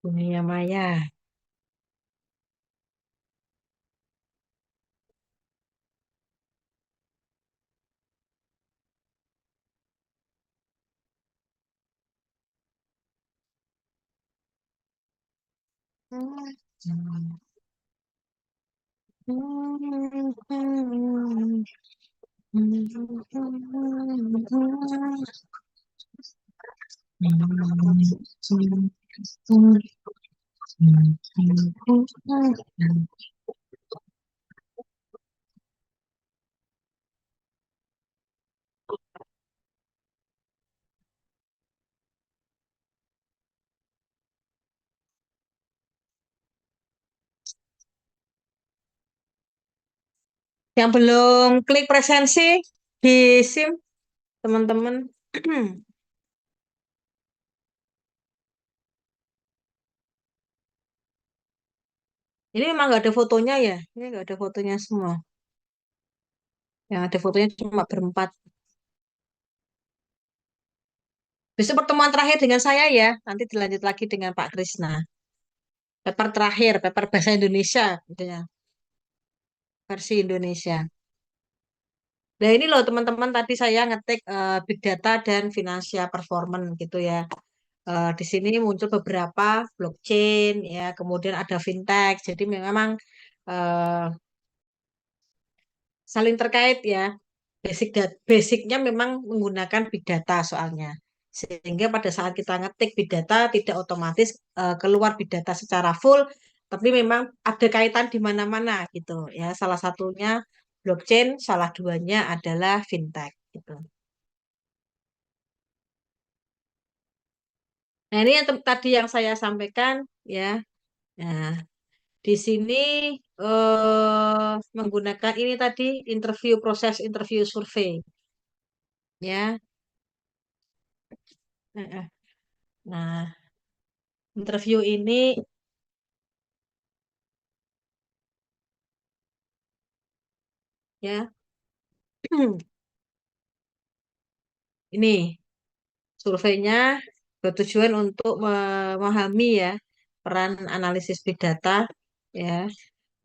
Dunia maya. Yang belum klik presensi di SIM, teman-teman. Ini memang nggak ada fotonya ya? Ini nggak ada fotonya semua. Yang ada fotonya cuma berempat. Besok pertemuan terakhir dengan saya ya. Nanti dilanjut lagi dengan Pak Krisna. Paper terakhir, paper bahasa Indonesia, gitu ya, versi Indonesia. Nah ini loh teman-teman, tadi saya ngetik big data dan financial performance gitu ya. Di sini muncul beberapa blockchain ya, kemudian ada fintech. Jadi memang eh, saling terkait ya. Basicnya memang menggunakan big data soalnya. Sehingga pada saat kita ngetik big data tidak otomatis keluar big data secara full, tapi memang ada kaitan di mana-mana gitu ya. Salah satunya blockchain, salah duanya adalah fintech gitu. Nah, ini yang tadi yang saya sampaikan ya. Nah, di sini menggunakan ini tadi proses interview survei ya. Nah, interview ini ya ini surveinya bertujuan untuk memahami ya peran analisis big data ya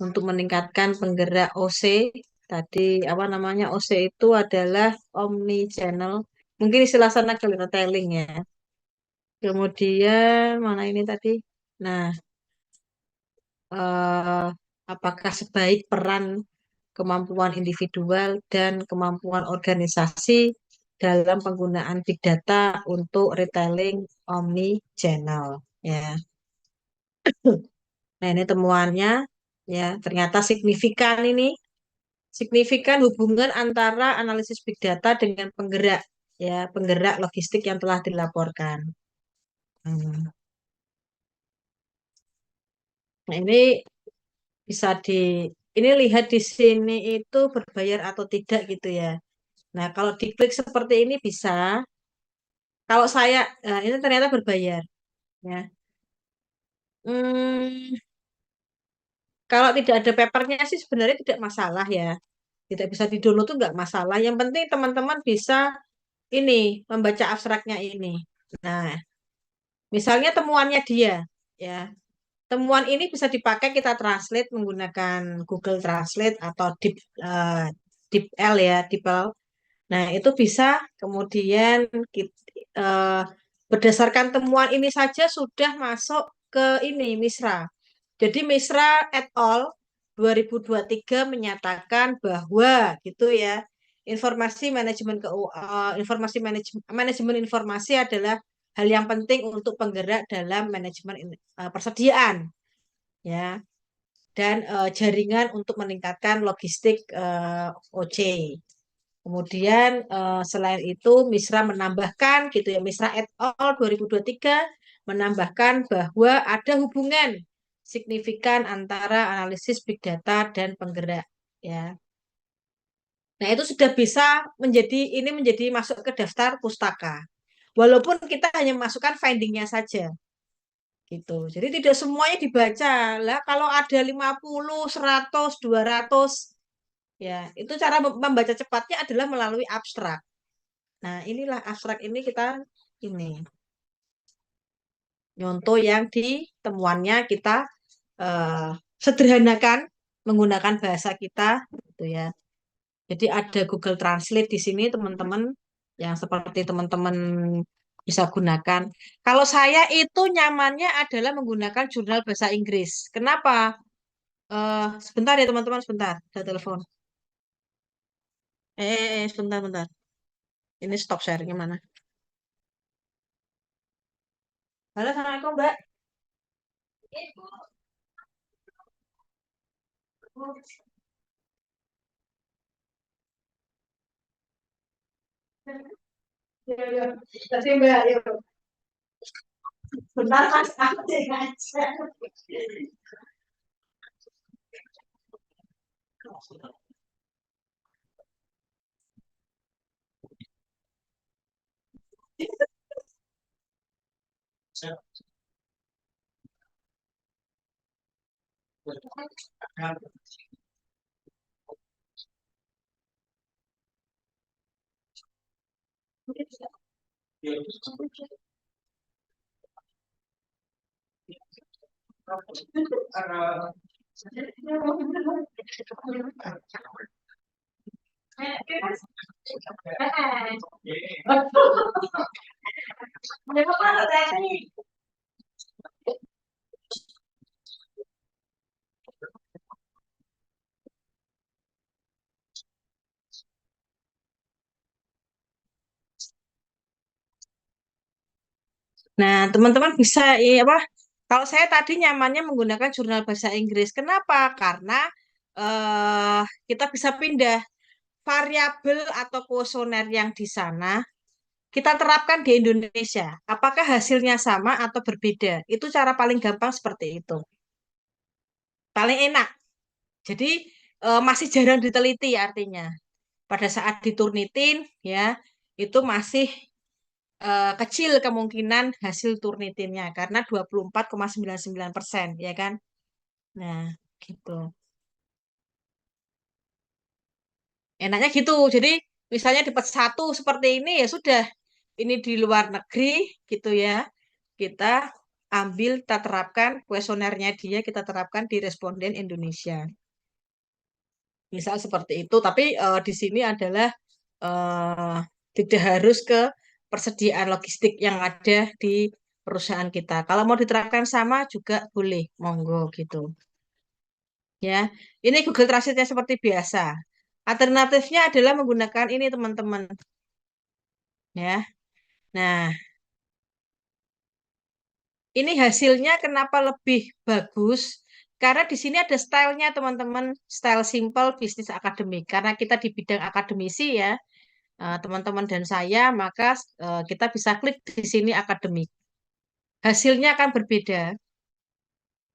untuk meningkatkan penggerak OC. Tadi apa namanya, OC itu adalah omni channel. Mungkin istilah sana retailing ya. Kemudian mana ini tadi? Nah, eh, apakah sebaik peran kemampuan individual dan kemampuan organisasi dalam penggunaan big data untuk retailing omni channel ya. Nah, ini temuannya ya, ternyata signifikan hubungan antara analisis big data dengan penggerak logistik yang telah dilaporkan. Hmm. Nah, bisa di ini lihat di sini itu berbayar atau tidak gitu ya. Nah, kalau diklik seperti ini bisa. Kalau saya, ini ternyata berbayar. Ya. Hmm, kalau tidak ada papernya sih sebenarnya tidak masalah ya. Tidak bisa di-download tuh nggak masalah. Yang penting teman-teman bisa ini membaca abstraknya ini. Nah, misalnya temuannya dia, ya. Temuan ini bisa dipakai kita translate menggunakan Google Translate atau DeepL ya, DeepL. Nah, itu bisa kemudian eh, berdasarkan temuan ini saja sudah masuk ke ini Misra. Jadi Misra et al. 2023 menyatakan bahwa gitu ya, manajemen informasi adalah hal yang penting untuk penggerak dalam manajemen persediaan ya, dan jaringan untuk meningkatkan logistik OC. Kemudian selain itu Misra menambahkan gitu ya, Misra et al. 2023 menambahkan bahwa ada hubungan signifikan antara analisis big data dan penggerak ya. Nah, itu sudah bisa menjadi masuk ke daftar pustaka. Walaupun kita hanya masukkan findingnya saja gitu. Jadi tidak semuanya dibaca. Lah kalau ada 50, 100, 200 ya, itu cara membaca cepatnya adalah melalui abstrak. Nah, inilah abstrak ini kita ini. Nyontoh yang di temuannya kita eh, sederhanakan menggunakan bahasa kita, gitu ya. Jadi ada Google Translate di sini teman-teman yang seperti teman-teman bisa gunakan. Kalau saya itu nyamannya adalah menggunakan jurnal bahasa Inggris. Kenapa? Sebentar ya teman-teman, sebentar. Ada telepon. Sebentar, bentar. Ini stop sharingnya mana? Halo, Assalamualaikum, Mbak. Ya, ya. Terima Mbak. Yuk. Bentar, Mas. Aku aja. Nah, teman-teman bisa apa? Kalau saya tadi nyamannya menggunakan jurnal bahasa Inggris. Kenapa? Karena eh kita bisa pindah variabel atau kuesioner yang di sana kita terapkan di Indonesia. Apakah hasilnya sama atau berbeda? Itu cara paling gampang seperti itu. Paling enak. Jadi masih jarang diteliti artinya. Pada saat diturnitin ya itu masih kecil kemungkinan hasil turnitinnya karena 24,99% ya kan. Nah, gitu. Enaknya gitu. Jadi misalnya dapat satu seperti ini ya sudah. Ini di luar negeri gitu ya. Kita ambil, kita terapkan kuesionernya dia, kita terapkan di responden Indonesia. Misal seperti itu. Tapi di sini adalah eh, tidak harus ke persediaan logistik yang ada di perusahaan kita. Kalau mau diterapkan sama juga boleh, monggo gitu. Ya, ini Google Translate seperti biasa. Alternatifnya adalah menggunakan ini teman-teman. Ya, nah ini hasilnya kenapa lebih bagus? Karena di sini ada stylenya teman-teman, style simple bisnis akademik. Karena kita di bidang akademisi ya, teman-teman dan saya, maka kita bisa klik di sini akademik. Hasilnya akan berbeda.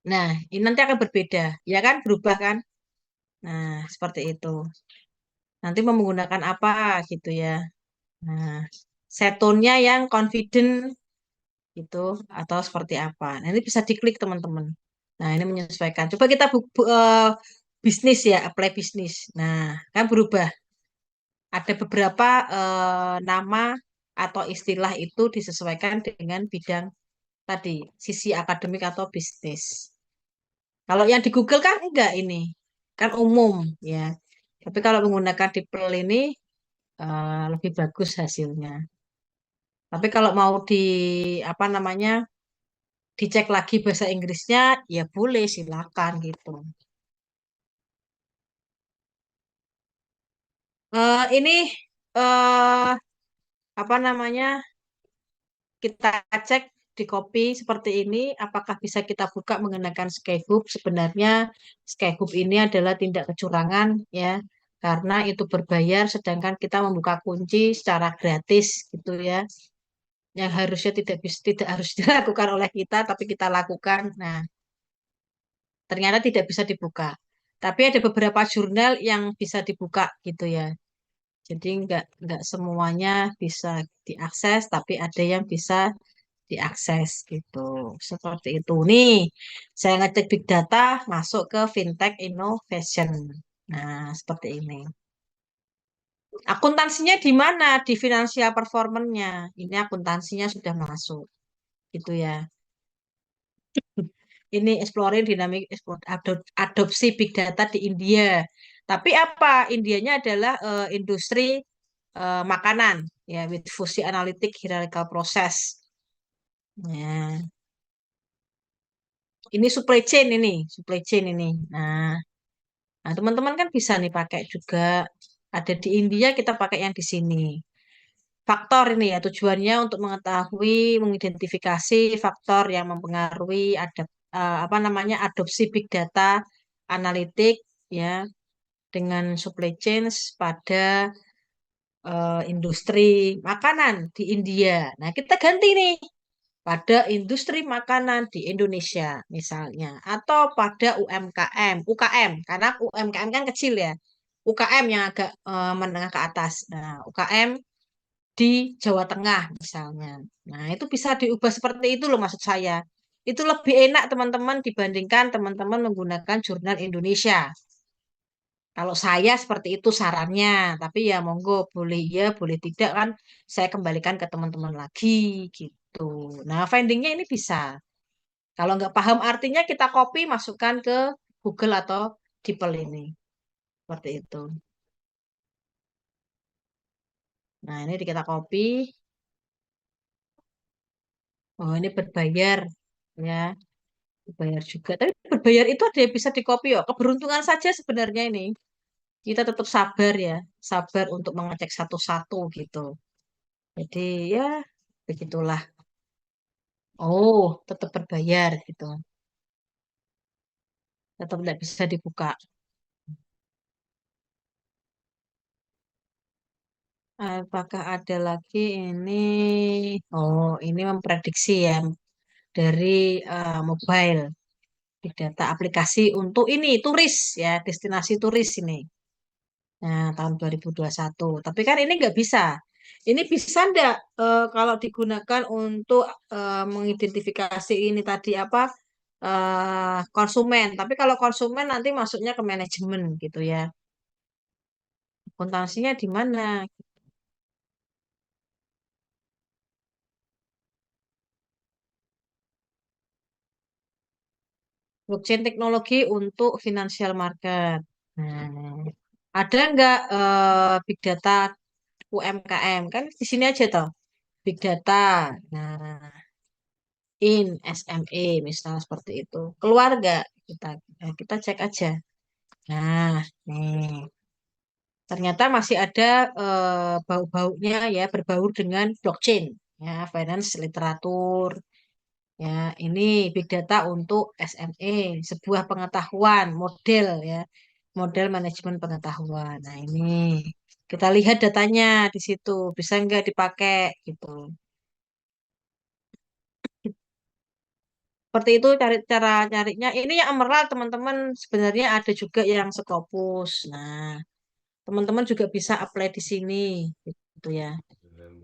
Nah, ini nanti akan berbeda, ya kan? Berubah kan? Nah, seperti itu. Nanti mau menggunakan apa gitu ya. Nah, setonnya yang confident gitu atau seperti apa. Nah, ini bisa diklik teman-teman. Nah, ini menyesuaikan. Coba kita bisnis ya, apply bisnis. Nah, kan berubah. Ada beberapa nama atau istilah itu disesuaikan dengan bidang tadi, sisi akademik atau bisnis. Kalau yang di Google kan enggak ini, kan umum ya. Tapi kalau menggunakan DeepL ini lebih bagus hasilnya. Tapi kalau mau di apa namanya dicek lagi bahasa Inggrisnya, ya boleh silakan gitu. Ini eh apa namanya kita cek di copy seperti ini, apakah bisa kita buka menggunakan Skyhook? Sebenarnya Skyhook ini adalah tindak kecurangan ya, karena itu berbayar, sedangkan kita membuka kunci secara gratis gitu ya, yang harusnya tidak harus dilakukan oleh kita, tapi kita lakukan. Nah, ternyata tidak bisa dibuka. Tapi ada beberapa jurnal yang bisa dibuka gitu ya. Jadi nggak semuanya bisa diakses, tapi ada yang bisa diakses gitu. Seperti itu. Nih, saya ngecek big data masuk ke fintech innovation. Nah, seperti ini. Akuntansinya di mana? Di financial performance-nya. Ini akuntansinya sudah masuk. Gitu ya. Ini exploring dynamic adopsi big data di India. Tapi apa? Indianya adalah industri makanan ya with fusi analitik hierarchical process. Ya, ini supply chain ini. Nah, teman-teman kan bisa nih pakai juga. Ada di India, kita pakai yang di sini. Faktor ini ya tujuannya untuk mengetahui, mengidentifikasi faktor yang mempengaruhi apa namanya adopsi big data analitik ya dengan supply chains pada industri makanan di India. Nah, kita ganti nih pada industri makanan di Indonesia misalnya atau pada UKM karena UMKM kan kecil ya. UKM yang agak menengah ke atas. Nah, UKM di Jawa Tengah misalnya. Nah, itu bisa diubah seperti itu loh maksud saya. Itu lebih enak teman-teman dibandingkan teman-teman menggunakan jurnal Indonesia. Kalau saya seperti itu sarannya, tapi ya monggo boleh ya, boleh tidak kan saya kembalikan ke teman-teman lagi gitu. Nah, findingnya ini bisa. Kalau nggak paham artinya kita copy masukkan ke Google atau DeepL ini. Seperti itu. Nah, ini kita copy. Oh, ini berbayar ya. Berbayar juga. Tapi berbayar itu ada yang bisa di copy ya. Keberuntungan saja sebenarnya ini. Kita tetap sabar ya. Sabar untuk mengecek satu-satu gitu. Jadi ya begitulah. Oh, tetap berbayar gitu. Tetap tidak bisa dibuka. Apakah ada lagi ini? Oh, ini memprediksi ya dari mobile big data aplikasi untuk ini turis ya, destinasi turis ini. Nah, tahun 2021. Tapi kan ini nggak bisa. Ini bisa nggak kalau digunakan untuk mengidentifikasi ini tadi apa konsumen. Tapi kalau konsumen nanti masuknya ke manajemen gitu ya. Akuntansinya di mana? Blockchain teknologi untuk financial market. Nah, ada nggak big data UMKM? Kan di sini aja toh. Big data. Nah, in SME misal seperti itu. Keluarga kita kita cek aja. Nah, nih ternyata masih ada bau-baunya ya berbaur dengan blockchain ya, finance literatur. Ya, ini big data untuk SME, sebuah pengetahuan model ya, model manajemen pengetahuan. Nah, ini kita lihat datanya di situ, bisa nggak dipakai gitu. Seperti itu cari cara nyarinya. Ini yang Emerald teman-teman sebenarnya ada juga yang Scopus. Nah, teman-teman juga bisa apply di sini gitu ya.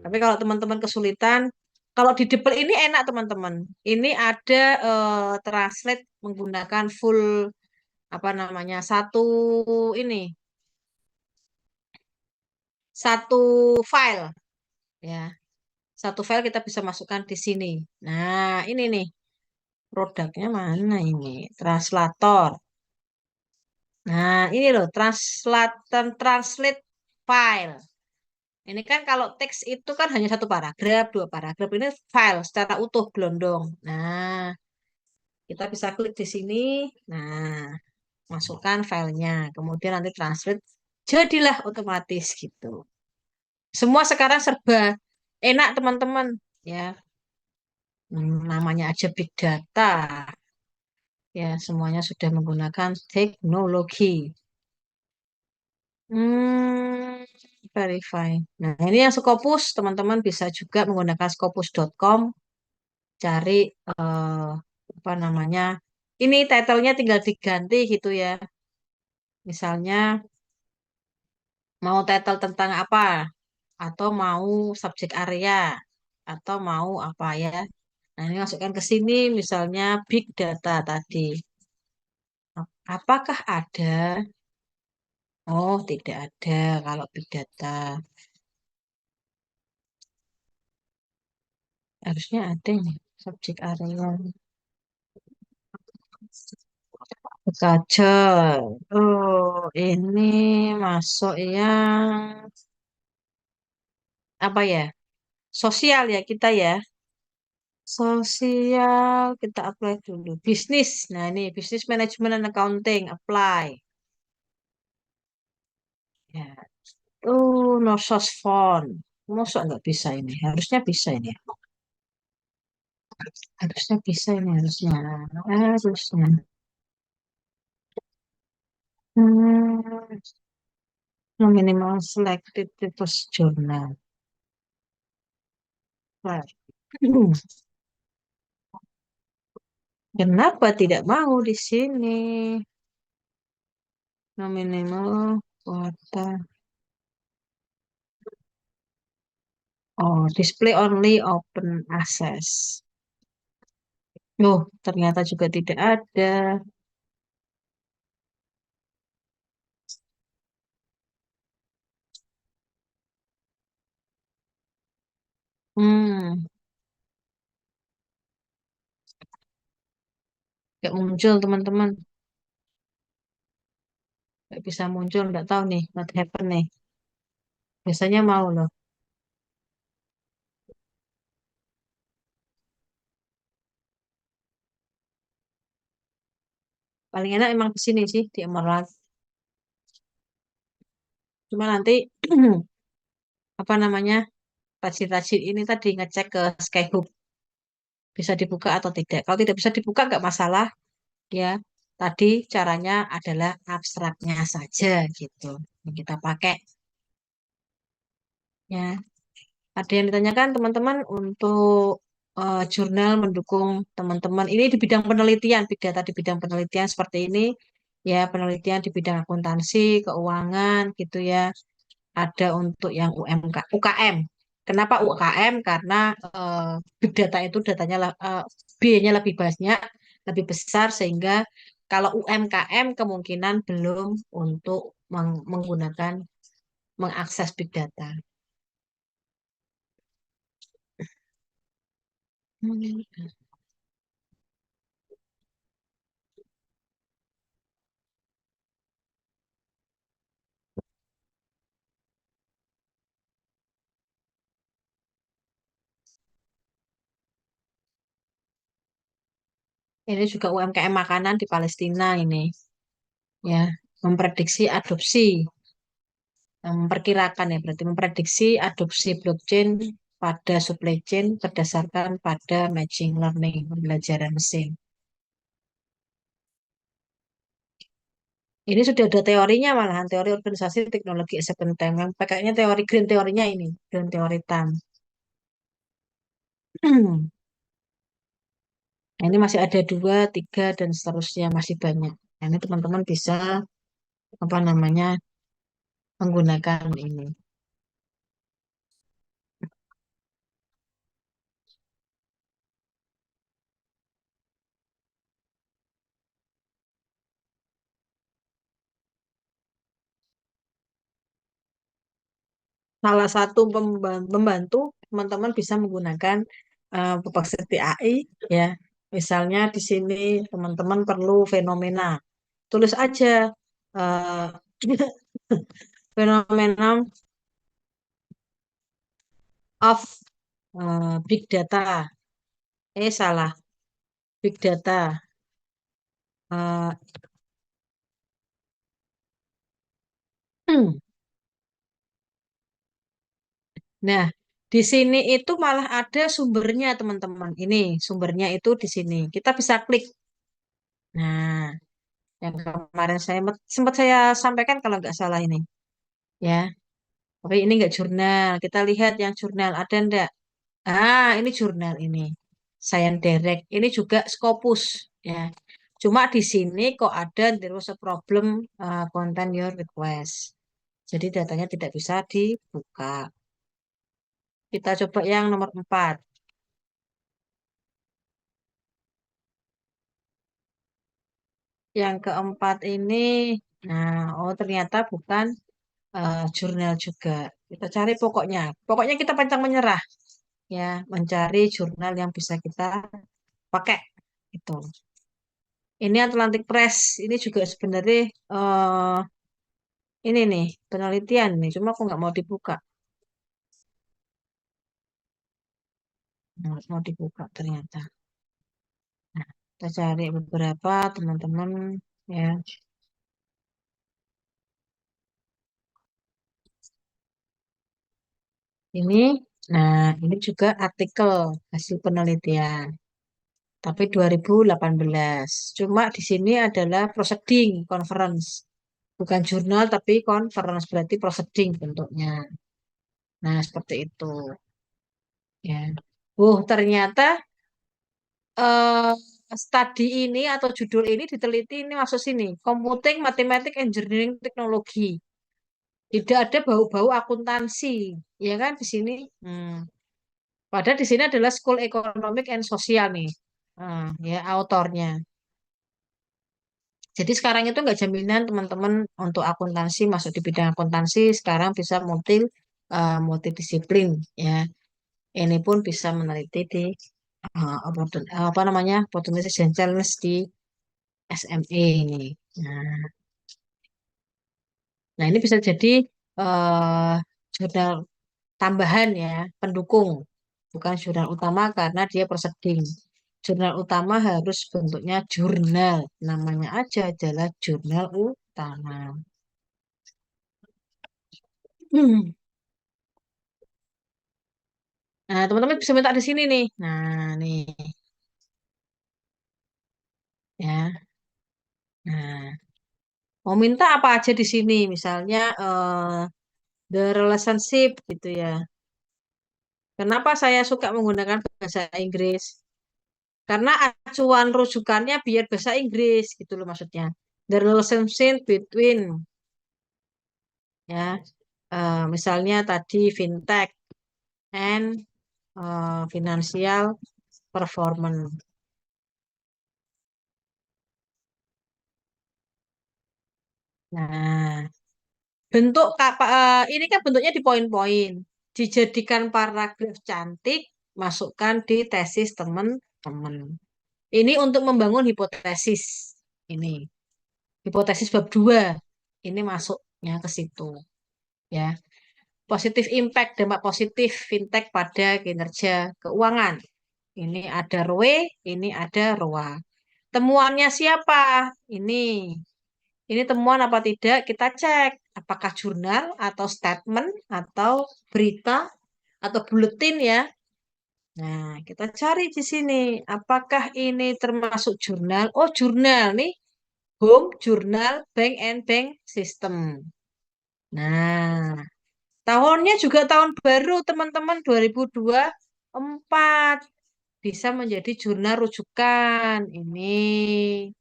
Tapi kalau teman-teman kesulitan, kalau di Depel ini enak teman-teman. Ini ada translate menggunakan full apa namanya ini satu file ya. Satu file kita bisa masukkan di sini. Nah, ini nih produknya mana ini? Translator. Nah, ini loh, translate file. Ini kan kalau teks itu kan hanya satu paragraf, dua paragraf. Ini file secara utuh gelondong. Nah, kita bisa klik di sini. Nah, masukkan filenya. Kemudian nanti translate. Jadilah otomatis gitu. Semua sekarang serba enak teman-teman. Ya, namanya aja big data. Ya, semuanya sudah menggunakan teknologi. Hmm, verify. Nah, ini yang Scopus, teman-teman bisa juga menggunakan scopus.com, cari apa namanya. Ini title-nya tinggal diganti gitu ya. Misalnya mau title tentang apa, atau mau subjek area, atau mau apa ya. Nah, ini masukkan ke sini, misalnya big data tadi. Apakah ada? Oh, tidak ada kalau big data. Harusnya ada nih, subjek area. Kaca. Oh, ini masuk yang apa ya? Sosial ya kita ya. Sosial kita apply dulu. Bisnis. Nah, ini bisnis manajemen dan accounting apply. Ya. No source font. Masa nggak bisa ini? Harusnya bisa ini. Harusnya bisa ini harusnya. Harusnya. Hmm, no minimal selected types journal. Right. Kenapa tidak mau di sini? No minimal kuota. Oh, display only open access. Oh, ternyata juga tidak ada. Hmm, nggak muncul teman-teman. Nggak bisa muncul, nggak tahu nih, what happen nih. Biasanya mau loh. Paling enak emang di sini sih, di Emerald. Cuma nanti, apa namanya, rajin-rajin ini tadi ngecek ke Skyhook. Bisa dibuka atau tidak. Kalau tidak bisa dibuka, nggak masalah. Ya, tadi caranya adalah abstraknya saja gitu. Yang kita pakai. Ya, ada yang ditanyakan teman-teman untuk jurnal mendukung teman-teman. Ini di bidang penelitian, big data di bidang penelitian seperti ini. Ya, penelitian di bidang akuntansi, keuangan gitu ya. Ada untuk yang UKM. Kenapa UKM? Karena big data itu datanya B-nya lebih banyak, lebih besar sehingga kalau UMKM kemungkinan belum untuk menggunakan mengakses big data. Hmm. Ini juga UMKM makanan di Palestina ini ya, memprediksi adopsi, memperkirakan ya berarti memprediksi adopsi blockchain pada supply chain berdasarkan pada machine learning, pembelajaran mesin. Ini sudah ada teorinya malahan teori organisasi teknologi second time yang pakainya teori green teorinya ini, green teori time. Nah, ini masih ada dua, tiga dan seterusnya masih banyak. Nah, ini teman-teman bisa apa namanya menggunakan ini. Salah satu pembantu teman-teman bisa menggunakan Perplexity AI ya. Misalnya di sini teman-teman perlu fenomena. Tulis aja eh, fenomena of big data. Salah. Big data. Eh, nah, di sini itu malah ada sumbernya teman-teman. Ini sumbernya itu di sini. Kita bisa klik. Nah, yang kemarin sempat saya sampaikan kalau nggak salah ini. Ya, tapi ini nggak jurnal. Kita lihat yang jurnal ada ndak? Ini jurnal ini. Science Direct. Ini juga Scopus. Ya, cuma di sini kok ada there was a problem content your request. Jadi datanya tidak bisa dibuka. Kita coba yang nomor 4. Yang keempat ini, nah, oh ternyata bukan jurnal juga. Kita cari pokoknya. Pokoknya kita pantang menyerah, ya, mencari jurnal yang bisa kita pakai. Itu. Ini Atlantic Press. Ini juga sebenarnya ini nih penelitian nih. Cuma aku nggak mau dibuka. Nggak mau dibuka ternyata. Nah, kita cari beberapa teman-teman ya. Ini, nah ini juga artikel hasil penelitian. Tapi 2018. Cuma di sini adalah proceeding conference. Bukan jurnal tapi conference berarti proceeding bentuknya. Nah, seperti itu ya. Ternyata eh studi ini atau judul ini diteliti ini masuk sini. Computing, Mathematics, Engineering, Teknologi. Tidak ada bau-bau akuntansi, ya kan di sini. Hmm. Padahal di sini adalah School Economic and Social nih, ya autornya. Jadi sekarang itu nggak jaminan teman-teman untuk akuntansi masuk di bidang akuntansi sekarang bisa multidisiplin ya. Ini pun bisa meneliti di apa namanya opportunity and challenge di SME ini. Nah, nah ini bisa jadi eh, jurnal tambahan ya, pendukung, bukan jurnal utama karena dia proceeding. Jurnal utama harus bentuknya jurnal, namanya aja adalah jurnal utama. Hmm. Nah, teman-teman bisa minta di sini nih. Nah, nih ya. Nah, mau minta apa aja di sini? Misalnya the relationship gitu ya. Kenapa saya suka menggunakan bahasa Inggris? Karena acuan rujukannya biar bahasa Inggris gitu loh maksudnya. The relationship between ya misalnya tadi fintech and financial performance. Nah, ini kan bentuknya di poin-poin. Dijadikan paragraf cantik, masukkan di tesis teman-teman. Ini untuk membangun hipotesis. Ini hipotesis bab 2. Ini masuknya ke situ ya. Positif impact, dampak positif fintech pada kinerja keuangan. Ini ada ROE, ini ada ROA. Temuannya siapa? Ini temuan apa tidak? Kita cek apakah jurnal atau statement atau berita atau buletin ya. Nah, kita cari di sini apakah ini termasuk jurnal? Oh, jurnal nih, Home Journal Bank and Bank System. Nah, tahunnya juga tahun baru teman-teman 2024 bisa menjadi jurnal rujukan ini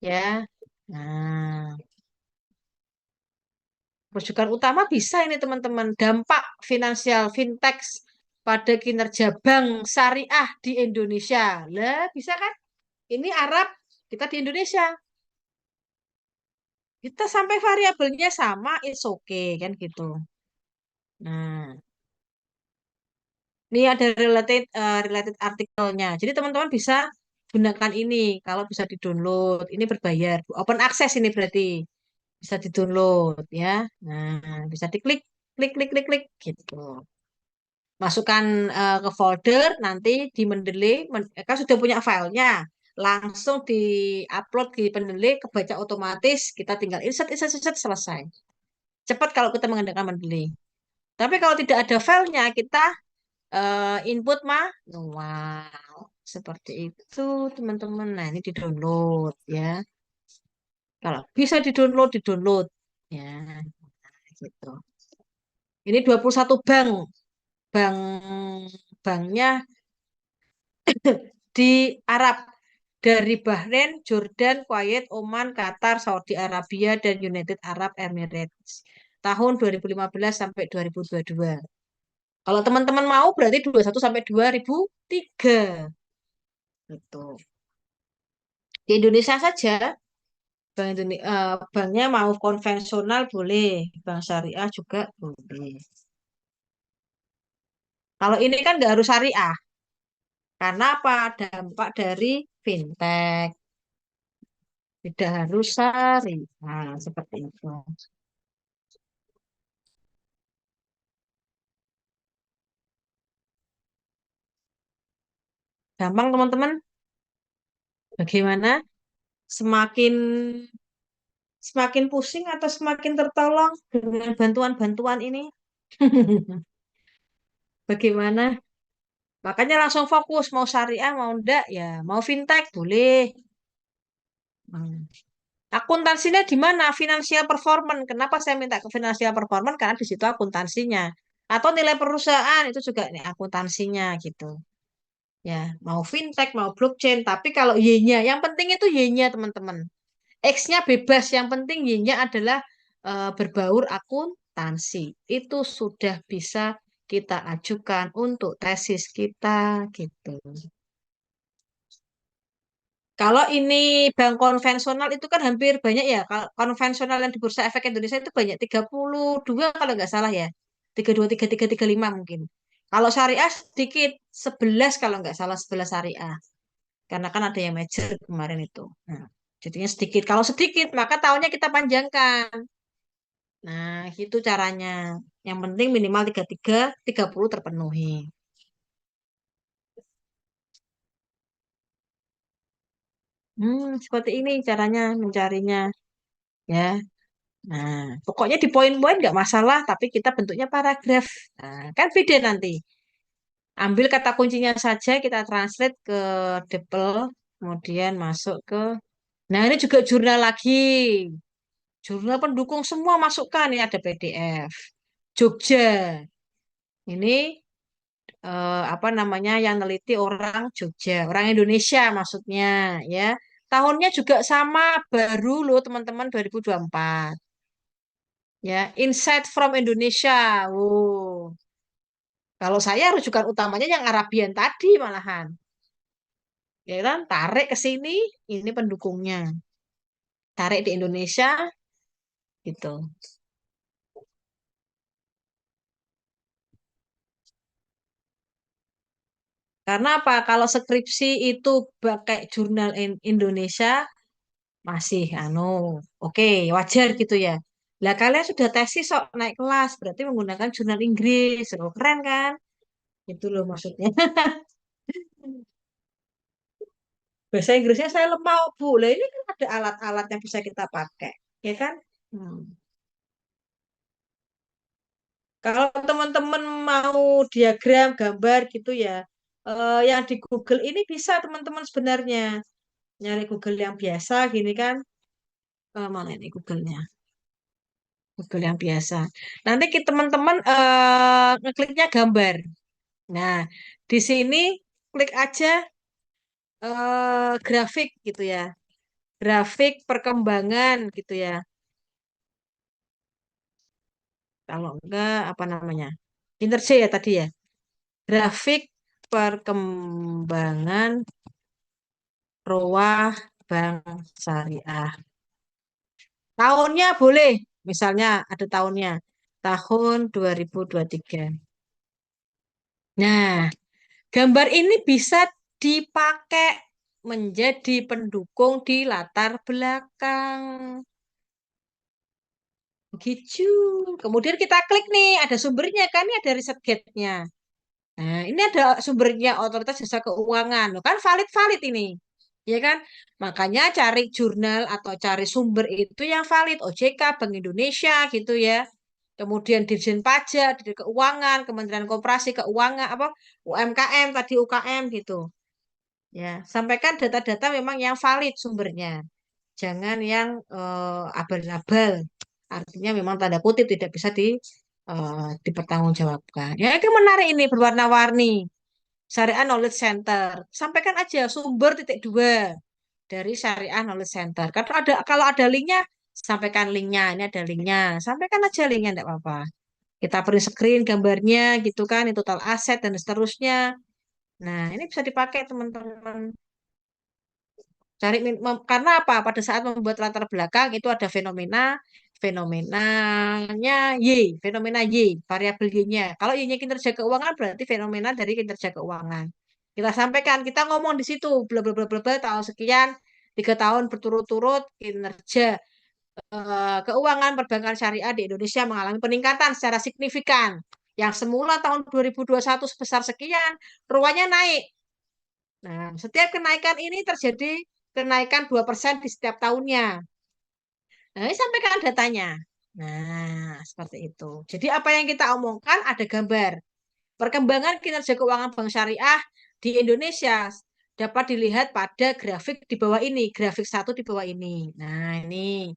ya. Nah, rujukan utama bisa ini teman-teman dampak finansial fintech pada kinerja bank syariah di Indonesia. Lah, bisa kan? Ini Arab, kita di Indonesia. Kita sampai variabelnya sama, it's okay kan gitu. Nah, ini ada related artikelnya. Jadi teman-teman bisa gunakan ini kalau bisa di-download. Ini berbayar. Open access ini berarti bisa di-download ya. Nah, bisa diklik, klik, klik, klik, klik gitu. Masukkan ke folder, nanti di Mendeley, kan sudah punya filenya, langsung di-upload di Mendeley, kebaca otomatis, kita tinggal insert, insert, insert, selesai. Cepat kalau kita menggunakan Mendeley. Tapi kalau tidak ada filenya, kita input manual. Seperti itu, teman-teman. Nah, ini di-download ya. Kalau bisa di-download, di-download. Ya, gitu. Ini 21 bank. Bank banknya di Arab dari Bahrain, Jordan, Kuwait, Oman, Qatar, Saudi Arabia, dan United Arab Emirates. Tahun 2015 sampai 2022. Kalau teman-teman mau berarti 21 sampai 2003. Gitu. Di Indonesia saja, banknya mau konvensional boleh, bank syariah juga boleh. Kalau ini kan nggak harus syariah, karena apa? Dampak dari fintech. Tidak harus sari. Nah, seperti itu. Gampang, teman-teman. Bagaimana? Semakin semakin pusing atau semakin tertolong dengan bantuan-bantuan ini? Bagaimana? Makanya langsung fokus, mau syariah, mau enggak, ya mau fintech, boleh. Hmm. Akuntansinya di mana? Financial performance. Kenapa saya minta ke financial performance? Karena di situ akuntansinya. Atau nilai perusahaan itu juga nih akuntansinya gitu. Ya, mau fintech, mau blockchain. Tapi kalau Y-nya, yang penting itu Y-nya teman-teman. X-nya bebas. Yang penting Y-nya adalah berbaur akuntansi. Itu sudah bisa kita ajukan untuk tesis kita gitu. Kalau ini bank konvensional itu kan hampir banyak ya. Kalau konvensional yang di Bursa Efek Indonesia itu banyak 32 kalau nggak salah ya. 32, 33, 35 mungkin. Kalau syariah sedikit 11 kalau nggak salah 11 syariah. Karena kan ada yang major kemarin itu. Nah, jadinya sedikit. Kalau sedikit maka tahunnya kita panjangkan. Nah, itu caranya. Yang penting minimal 33, 30 terpenuhi. Seperti ini caranya mencarinya. Ya. Nah, pokoknya di poin-poin nggak masalah, tapi kita bentuknya paragraf. Nah, kan beda nanti. Ambil kata kuncinya saja, kita translate ke DeepL, kemudian masuk ke... Nah, ini juga jurnal lagi. Jurnal pendukung semua masukkan. Ini ada PDF. Jogja. Ini apa namanya yang neliti orang Jogja, orang Indonesia maksudnya ya. Tahunnya juga sama, baru loh teman-teman 2024. Ya, Insight from Indonesia. Wow. Kalau saya rujukan utamanya yang Arabian tadi malahan. Ya kan, tarik ke sini, ini pendukungnya. Tarik di Indonesia, gitu. Karena apa? Kalau skripsi itu pakai jurnal Indonesia, masih oke, wajar gitu ya. Lah kalian sudah tesis sok naik kelas, berarti menggunakan jurnal Inggris. Oh, keren kan? Itu loh maksudnya. Bahasa Inggrisnya saya lemah, Bu. Lah ini kan ada alat-alat yang bisa kita pakai, ya kan? Hmm. Kalau teman-teman mau diagram, gambar gitu ya, yang di Google ini bisa teman-teman sebenarnya nyari Google yang biasa gini kan? Mana ini Google-nya? Google yang biasa. Nanti kita teman-teman ngekliknya gambar. Nah, di sini klik aja grafik gitu ya. Grafik perkembangan gitu ya. Kalau enggak apa namanya? Kinerja ya tadi ya. Grafik perkembangan Roah Bank Syariah. Tahunnya boleh, misalnya ada tahunnya. Tahun 2023. Nah, gambar ini bisa dipakai menjadi pendukung di latar belakang. Begitu. Kemudian kita klik nih, ada sumbernya kan, ini ada riset gate-nya. Nah, ini ada sumbernya Otoritas Jasa Keuangan. Loh, kan valid-valid ini. Ya kan? Makanya cari jurnal atau cari sumber itu yang valid. OJK, Bank Indonesia gitu ya. Kemudian Dirjen Pajak, Dirjen Keuangan, Kementerian Koperasi Keuangan, apa UMKM, tadi UKM gitu. Ya, sampaikan data-data memang yang valid sumbernya. Jangan yang abal-abal. Artinya memang tanda kutip tidak bisa dipertanggungjawabkan. Ya, itu menarik ini berwarna-warni. Syariah Knowledge Center. Sampaikan aja sumber titik dua dari Syariah Knowledge Center. Kalau ada linknya, sampaikan linknya. Ini ada linknya. Sampaikan aja linknya, enggak apa-apa. Kita print screen gambarnya gitu kan, ini total aset dan seterusnya. Nah, ini bisa dipakai teman-teman. Karena apa? Pada saat membuat latar belakang itu ada fenomenanya Y, fenomena Y, variabel Y-nya. Kalau Y-nya kinerja keuangan berarti fenomena dari kinerja keuangan. Kita sampaikan, kita ngomong di situ, bla bla bla bla bla, tahun sekian 3 tahun berturut-turut kinerja keuangan perbankan syariah di Indonesia mengalami peningkatan secara signifikan. Yang semula tahun 2021 sebesar sekian, ruangnya naik. Nah, setiap kenaikan ini terjadi kenaikan 2% di setiap tahunnya. Nah, ini sampaikan datanya. Nah, seperti itu. Jadi apa yang kita omongkan ada gambar. Perkembangan kinerja keuangan bank syariah di Indonesia dapat dilihat pada grafik di bawah ini, grafik satu di bawah ini. Nah, ini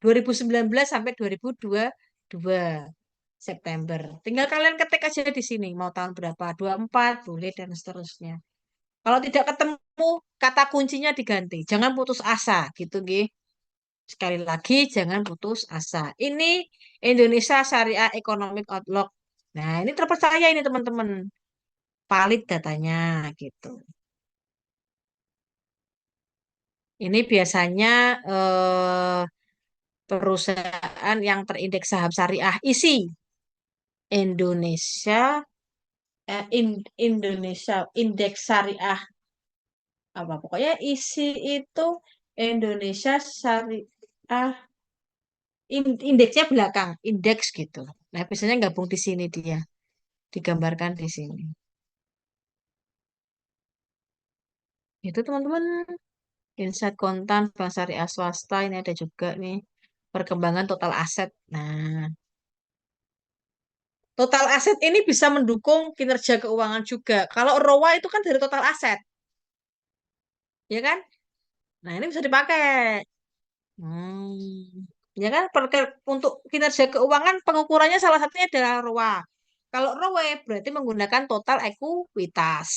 2019 sampai 2022 September. Tinggal kalian ketik aja di sini, mau tahun berapa, 24, boleh, dan seterusnya. Kalau tidak ketemu, kata kuncinya diganti. Jangan putus asa, gitu, Nggih. Sekali lagi, jangan putus asa. Ini Indonesia Syariah Economic Outlook. Nah, ini terpercaya ini teman-teman. Valid datanya gitu. Ini biasanya eh, perusahaan yang terindeks saham syariah isi Indonesia Indonesia indeks syariah apa pokoknya isi itu Indonesia Syariah indeksnya belakang indeks gitu. Nah biasanya gabung di sini dia digambarkan di sini. Itu teman-teman insight kontan bank syariah swasta ini ada juga nih perkembangan total aset. Nah, total aset ini bisa mendukung kinerja keuangan juga. Kalau ROA itu kan dari total aset, ya kan? Nah, ini bisa dipakai. Hmm. Ya kan, untuk kinerja keuangan pengukurannya salah satunya adalah ROA. Kalau ROE berarti menggunakan total ekuitas.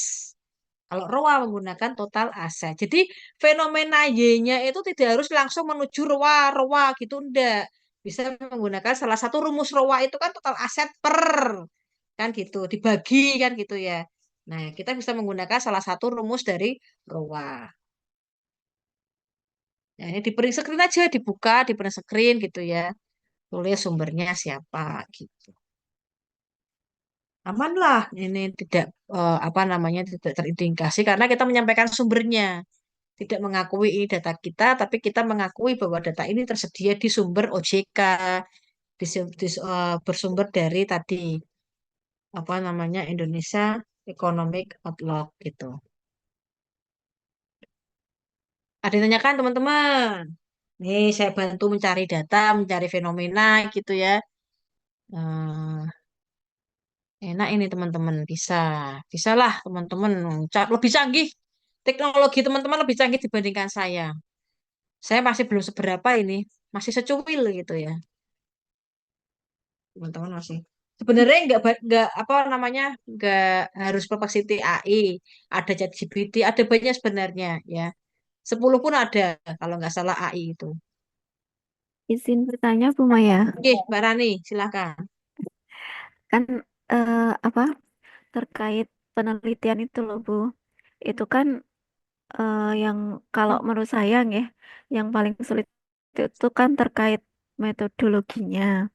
Kalau ROA menggunakan total aset. Jadi fenomena Y-nya itu tidak harus langsung menuju ROA, ROA gitu enggak. Bisa menggunakan salah satu rumus ROA itu kan total aset per kan gitu, dibagi kan gitu ya. Nah, kita bisa menggunakan salah satu rumus dari ROA. Nah, ini di print screen aja, dibuka, di print screen gitu ya. Tulis sumbernya siapa gitu. Aman lah, ini tidak apa namanya tidak terindikasi karena kita menyampaikan sumbernya. Tidak mengakui ini data kita, tapi kita mengakui bahwa data ini tersedia di sumber OJK, bersumber dari tadi apa namanya Indonesia Economic Outlook gitu. Ada yang tanyakan teman-teman? Nih saya bantu mencari data, mencari fenomena gitu ya. Eh, enak ini teman-teman, bisa, bisa lah teman-teman. Lebih canggih, teknologi teman-teman lebih canggih dibandingkan saya. Saya masih belum seberapa ini, masih secuil gitu ya. Teman-teman masih sebenarnya nggak apa namanya nggak harus Perplexity AI ada ChatGPT ada banyak sebenarnya ya 10 pun ada kalau nggak salah AI itu. Izin bertanya, Bu Maya. Oke Mbak Rani silakan. Kan apa terkait penelitian itu loh, Bu. Itu kan yang kalau menurut saya ya, yang paling sulit itu kan terkait metodologinya.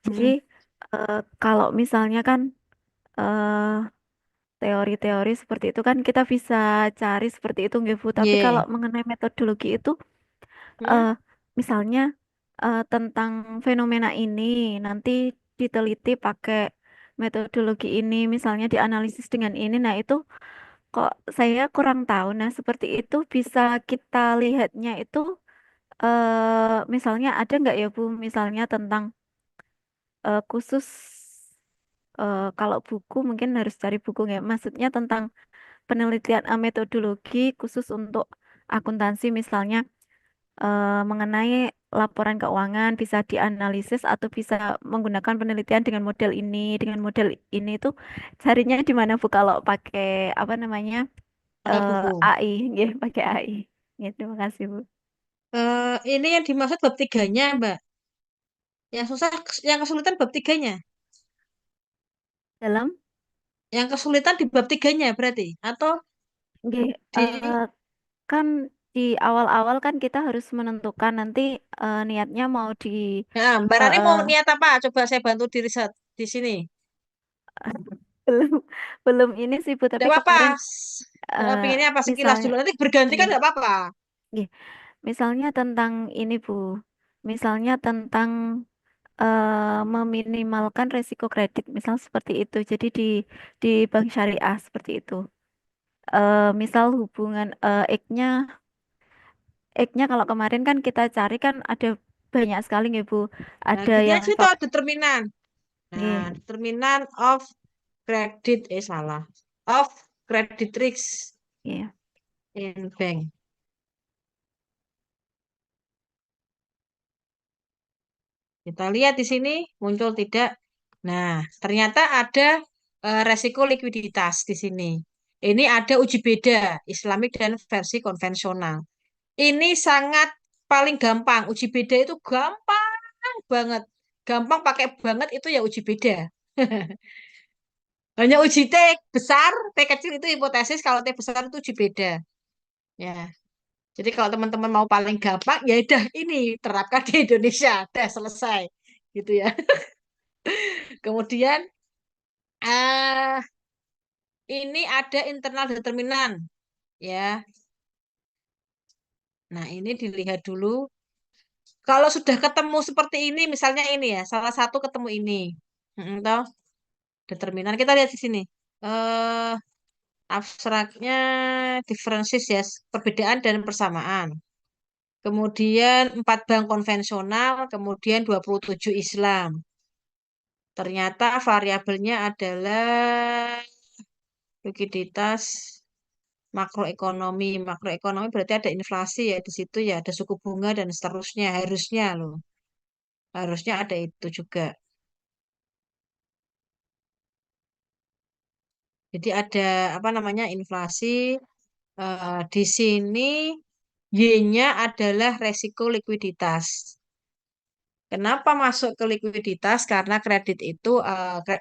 Jadi Hmm, eh, kalau misalnya kan eh, teori-teori seperti itu kan kita bisa cari seperti itu nggih, Bu. Tapi yeah. kalau mengenai metodologi itu Hmm, eh, misalnya tentang fenomena ini nanti diteliti pakai metodologi ini, misalnya dianalisis dengan ini. Nah, itu kok saya kurang tahu. Nah, seperti itu bisa kita lihatnya itu misalnya ada nggak ya Bu, misalnya tentang khusus kalau buku mungkin harus cari buku ya. Maksudnya tentang penelitian metodologi khusus untuk akuntansi misalnya mengenai laporan keuangan bisa dianalisis atau bisa menggunakan penelitian dengan model ini tuh carinya di mana Bu kalau pakai apa namanya pakai buku. AI ya pakai AI ya terima kasih Bu Ini yang dimaksud bab tiganya Mbak yang susah yang kesulitan bab tiganya dalam yang kesulitan di bab tiganya berarti atau nggih, di kan di awal-awal kan kita harus menentukan nanti niatnya mau di ya, Mbak eh, Rani mau eh, niat apa coba saya bantu di riset di sini. belum belum ini sih Bu tapi Tidak apa-apa. kemarin Pinginnya apa sekilas misalnya dulu. Nanti berganti kan nggih, tidak apa-apa. nggih. Misalnya tentang ini, Bu. Misalnya tentang meminimalkan resiko kredit, misal seperti itu. Jadi di bank syariah seperti itu. Misal hubungan X-nya, X-nya kalau kemarin kan kita cari kan ada banyak sekali nggih, Bu. Nah, Ada gini yang aja toh determinan. Nah, nggih, determinan of credit, salah. Of credit risk nggih. in bank. Kita lihat di sini muncul tidak. Nah, ternyata ada resiko likuiditas di sini. Ini ada uji beda Islamik dan versi konvensional. Ini sangat paling gampang. Uji beda itu gampang banget. Gampang pakai banget itu ya uji beda. Hanya uji T besar, T kecil itu hipotesis, kalau T besar itu uji beda. Ya. Jadi kalau teman-teman mau paling gampang, ya udah ini terapkan di Indonesia, udah selesai. Gitu ya. Kemudian ah ini ada internal determinan, ya. Nah, ini dilihat dulu. Kalau sudah ketemu seperti ini, misalnya ini ya, salah satu ketemu ini. Toh, determinan kita lihat di sini. Eh abstraknya differences ya, perbedaan dan persamaan. Kemudian 4 bank konvensional, kemudian 27 Islam. Ternyata variabelnya adalah likuiditas makroekonomi. Makroekonomi berarti ada inflasi ya di situ ya, ada suku bunga dan seterusnya. Harusnya loh. Harusnya ada itu juga. Jadi ada apa namanya inflasi. Di sini Y-nya adalah resiko likuiditas. Kenapa masuk ke likuiditas? Karena kredit itu,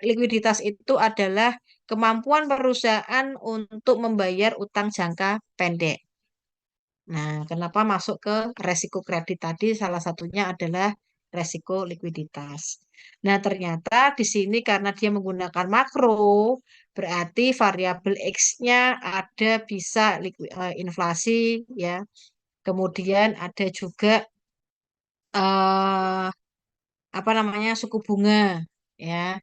likuiditas itu adalah kemampuan perusahaan untuk membayar utang jangka pendek. Nah, kenapa masuk ke resiko kredit tadi? Salah satunya adalah resiko likuiditas. Nah, ternyata di sini karena dia menggunakan makro, berarti variabel X-nya ada bisa inflasi, ya. Kemudian ada juga eh, apa namanya suku bunga, ya.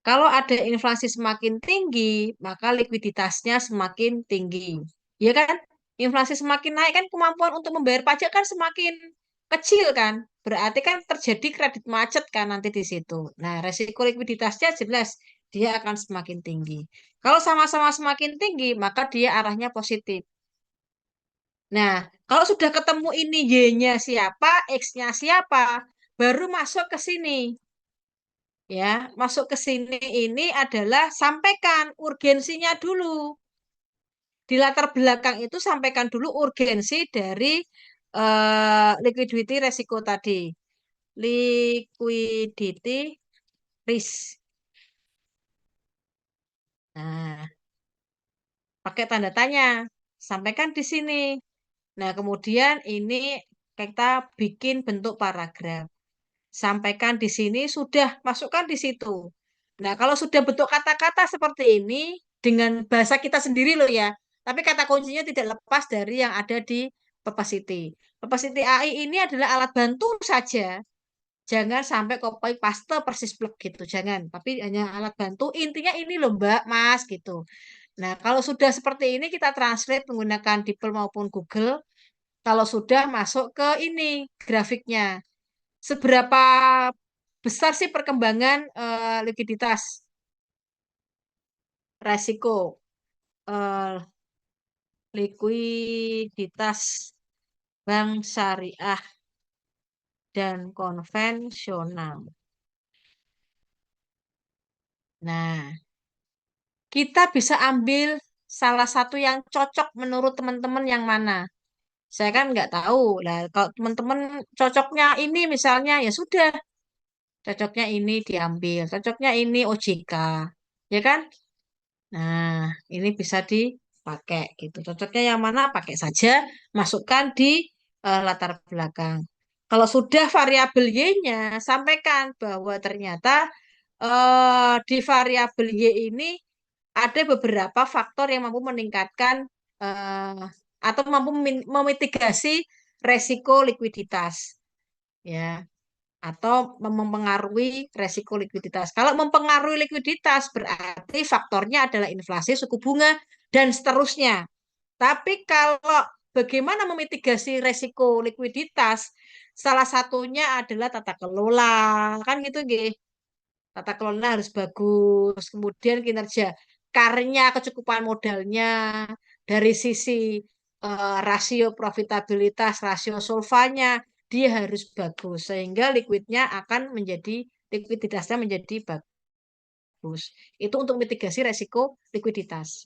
Kalau ada inflasi semakin tinggi, maka likuiditasnya semakin tinggi. Ya kan? Inflasi semakin naik kan kemampuan untuk membayar pajak kan semakin kecil kan? Berarti kan terjadi kredit macet kan nanti di situ. Nah, resiko likuiditasnya jelas dia akan semakin tinggi. Kalau sama-sama semakin tinggi, maka dia arahnya positif. Nah, kalau sudah ketemu ini Y-nya siapa, X-nya siapa, baru masuk ke sini. Ya, masuk ke sini ini adalah sampaikan urgensinya dulu. Di latar belakang itu sampaikan dulu urgensi dari liquidity resiko tadi. Liquidity risk. Nah, pakai tanda tanya. Sampaikan di sini. Nah, kemudian ini kita bikin bentuk paragraf. Sampaikan di sini, sudah masukkan di situ. Nah, kalau sudah bentuk kata-kata seperti ini, dengan bahasa kita sendiri loh ya, tapi kata kuncinya tidak lepas dari yang ada di Perpasiti. Perpasiti AI ini adalah alat bantu saja. Jangan sampai copy paste persis plek gitu, jangan. Tapi hanya alat bantu, intinya ini loh Mbak, Mas gitu. Nah, kalau sudah seperti ini kita translate menggunakan DeepL maupun Google. Kalau sudah masuk ke ini grafiknya, seberapa besar sih perkembangan likuiditas resiko eh, likuiditas bank syariah dan konvensional. Nah, kita bisa ambil salah satu yang cocok menurut teman-teman yang mana. Saya kan nggak tahu. Nah, kalau teman-teman cocoknya ini misalnya, ya sudah. Cocoknya ini diambil. Cocoknya ini OJK. Ya kan? Nah, ini bisa dipakai gitu. Cocoknya yang mana pakai saja, masukkan di latar belakang. Kalau sudah variabel Y-nya, sampaikan bahwa ternyata di variabel Y ini ada beberapa faktor yang mampu meningkatkan atau mampu memitigasi resiko likuiditas, ya, atau mempengaruhi resiko likuiditas. Kalau mempengaruhi likuiditas berarti faktornya adalah inflasi, suku bunga, dan seterusnya. Tapi kalau bagaimana memitigasi resiko likuiditas, salah satunya adalah tata kelola, kan gitu, nggih. Tata kelola harus bagus. Kemudian kinerja karnya, kecukupan modalnya, dari sisi rasio profitabilitas, rasio solvanya, dia harus bagus. Sehingga likuiditasnya menjadi bagus. Itu untuk mitigasi resiko likuiditas.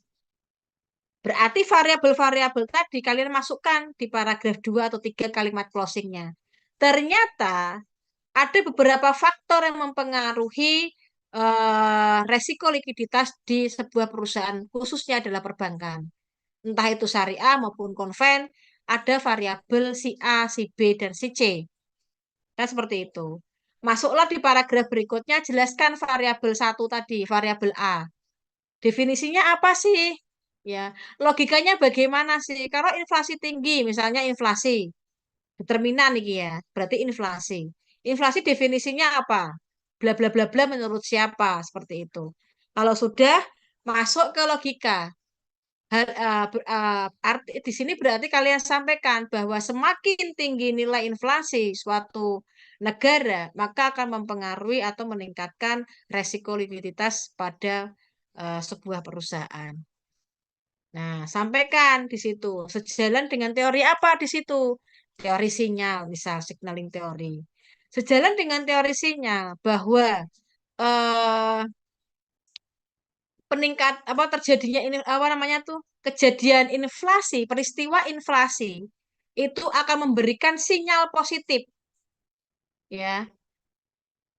Berarti variabel-variabel tadi kalian masukkan di paragraf 2 atau 3 kalimat closingnya. Ternyata ada beberapa faktor yang mempengaruhi resiko likuiditas di sebuah perusahaan, khususnya adalah perbankan. Entah itu syariah maupun konven, ada variabel si A, si B, dan si C. Kan seperti itu. Masuklah di paragraf berikutnya, jelaskan variabel satu tadi, variabel A. Definisinya apa sih? Ya, logikanya bagaimana sih? Kalau inflasi tinggi, misalnya inflasi, determinan nih ya, berarti inflasi. Inflasi definisinya apa? Bla bla bla bla menurut siapa? Seperti itu. Kalau sudah masuk ke logika, di sini berarti kalian sampaikan bahwa semakin tinggi nilai inflasi suatu negara, maka akan mempengaruhi atau meningkatkan resiko likuiditas pada sebuah perusahaan. Nah, sampaikan di situ. Sejalan dengan teori apa di situ? Teori sinyal, misal signaling teori. Sejalan dengan teori sinyal bahwa eh, peningkat apa terjadinya ini apa namanya tuh kejadian inflasi, peristiwa inflasi itu akan memberikan sinyal positif, ya.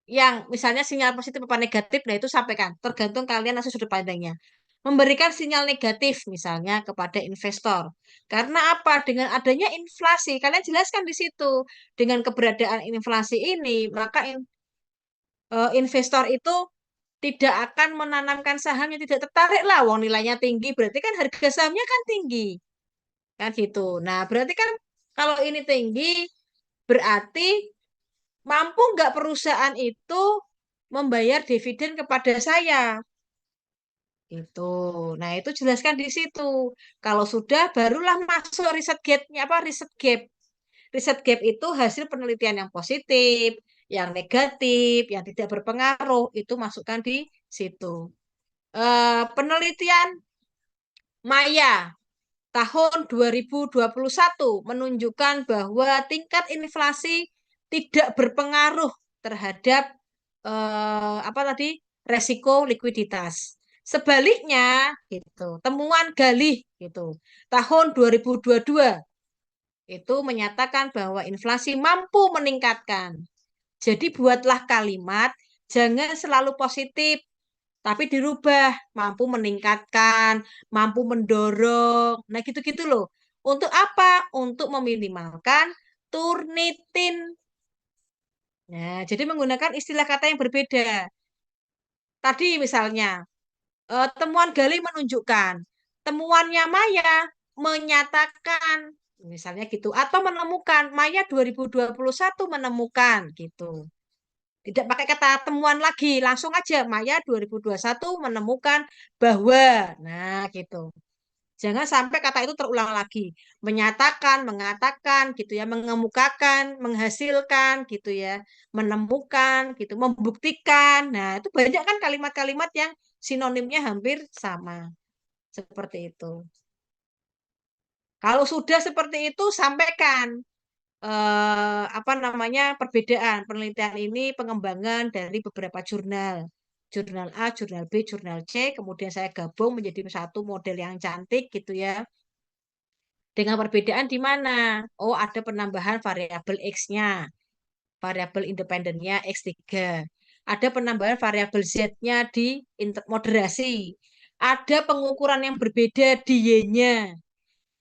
Yang misalnya sinyal positif apa negatif, nah itu sampaikan. Tergantung kalian langsung sudut pandangnya. Memberikan sinyal negatif misalnya kepada investor. Karena apa? Dengan adanya inflasi, kalian jelaskan di situ. Dengan keberadaan inflasi ini, maka investor itu tidak akan menanamkan sahamnya, tidak tertarik lah. Wong nilainya tinggi, berarti kan harga sahamnya kan tinggi. Kan gitu. Nah, berarti kan kalau ini tinggi, berarti mampu nggak perusahaan itu membayar dividen kepada saya? Itu. Nah, itu jelaskan di situ. Kalau sudah, barulah masuk riset gap-nya apa riset gap. Riset gap itu hasil penelitian yang positif, yang negatif, yang tidak berpengaruh, itu masukkan di situ. Penelitian Maya tahun 2021 menunjukkan bahwa tingkat inflasi tidak berpengaruh terhadap apa tadi resiko likuiditas. Sebaliknya, gitu. Temuan Galih gitu. Tahun 2022 itu menyatakan bahwa inflasi mampu meningkatkan. Jadi buatlah kalimat jangan selalu positif tapi dirubah, mampu meningkatkan, mampu mendorong. Nah, gitu-gitu loh. Untuk apa? Untuk meminimalkan turnitin. Nah, jadi menggunakan istilah kata yang berbeda. Tadi misalnya, temuan Galih menunjukkan, temuannya Maya menyatakan, misalnya gitu, atau menemukan, Maya 2021 menemukan, gitu. Tidak pakai kata temuan lagi, langsung aja Maya 2021 menemukan bahwa. Nah, gitu. Jangan sampai kata itu terulang lagi. Menyatakan, mengatakan gitu ya, mengemukakan, menghasilkan gitu ya, menemukan gitu, membuktikan. Nah, itu banyak kan kalimat-kalimat yang sinonimnya hampir sama. Seperti itu. Kalau sudah seperti itu, sampaikan apa namanya perbedaan penelitian ini pengembangan dari beberapa jurnal. Jurnal A, jurnal B, jurnal C, kemudian saya gabung menjadi satu model yang cantik gitu ya. Dengan perbedaan di mana? Oh, ada penambahan variabel X-nya, variabel independennya X3. Ada penambahan variabel Z-nya di moderasi. Ada pengukuran yang berbeda di Y-nya.